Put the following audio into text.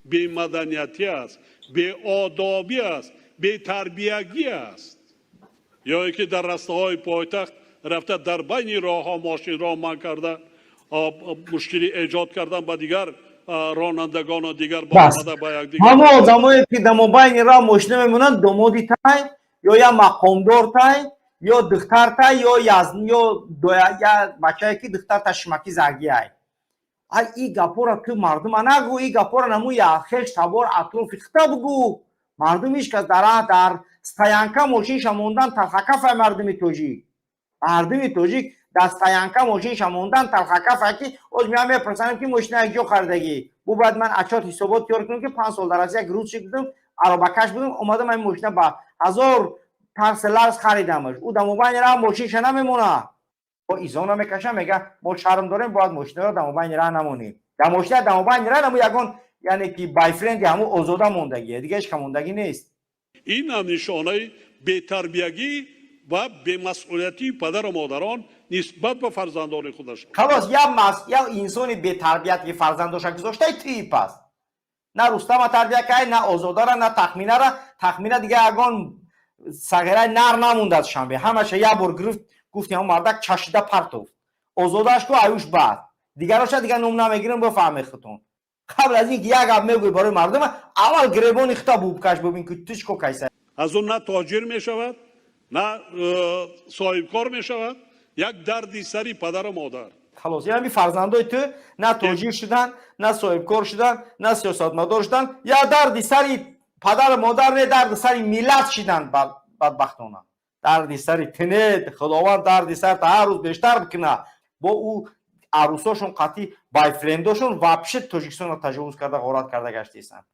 بی‌مدنیتی است، بی‌آدابی است، بی‌تربیتی است. یا اینکه در رسته‌های پایتخت رفته در بین راه‌ها ماشین راه من کرده، مشکلی ایجاد کردن با دیگر رانندگان و دیگر با آمده با یک دیگر همه آدمایی که در بین راه ماشین میمونن دامادی تای یا مقامدار تای یا دختر تای یا بچه‌ای که دختر تشمکی زگی ای این گپورا که مردم نگو، این گپورا نمو یا خش تبار اطراف خطا بگو. مردمیش که در ستاینکا ماشین شموندن تلخکف مردمی توجیک در ستاینکا ماشین شموندن تلخکف که از میام میپرسنم که ماشین یک جا خریدگی بو بعد من اچات حسابات تیار کنم که 5 سال در از یک روز شکردم عربکش بودم اومدم این ماشین با 1000 ترس لرز خریدمش. او در موبایل راه ماشینش نمیمونه. با ایزانا میکشم میگه ما شرم داریم باید ماشین رو در موبایل راه نمونیم. در ماشین در موبایل راه نمو یگان یعنی که بای فرند همو آزاده موندگی دیگه هیچ موندگی نیست. این هم نشانه بی‌تربیتی و بی‌مسئولیتی پدر و مادران نسبت به فرزندان خودش. خلاص یا انسانی بی‌تربیتی فرزندش گذاشته تیپ است. نه رستم تربیت کرد، نه آزاده را، نه تخمینه دیگه اگان صغیره نر نمونده از شنبه همش یه بار گرفت گفت هم مردک چشیده پرتوفت آزادش کو ایوش بعد دیگراش دیگه نوم نمیگیرن بفهمی خودتون. قبل از اینکه یک گپ میگوی برای مردم اول گریبان خطاب بکش ببین که توش کو کیسه. از اون نه تاجر میشود نه صاحب کار میشود، یک دردی سری پدر و مادر. خلاص یعنی فرزندای تو نه تاجر شدن، نه صاحب کار شدن، نه سیاستمدار شدن، یا دردی سری پدر و مادر نه درد سری ملت شدن. بدبختانه دردی سری تنید خداوند دردی سر تا هر روز بیشتر بکنه. با او عروساشون قطعی بای فرنداشون واپس تاجیکستان رو تجاوز کرده غارت کرده گشتیسن.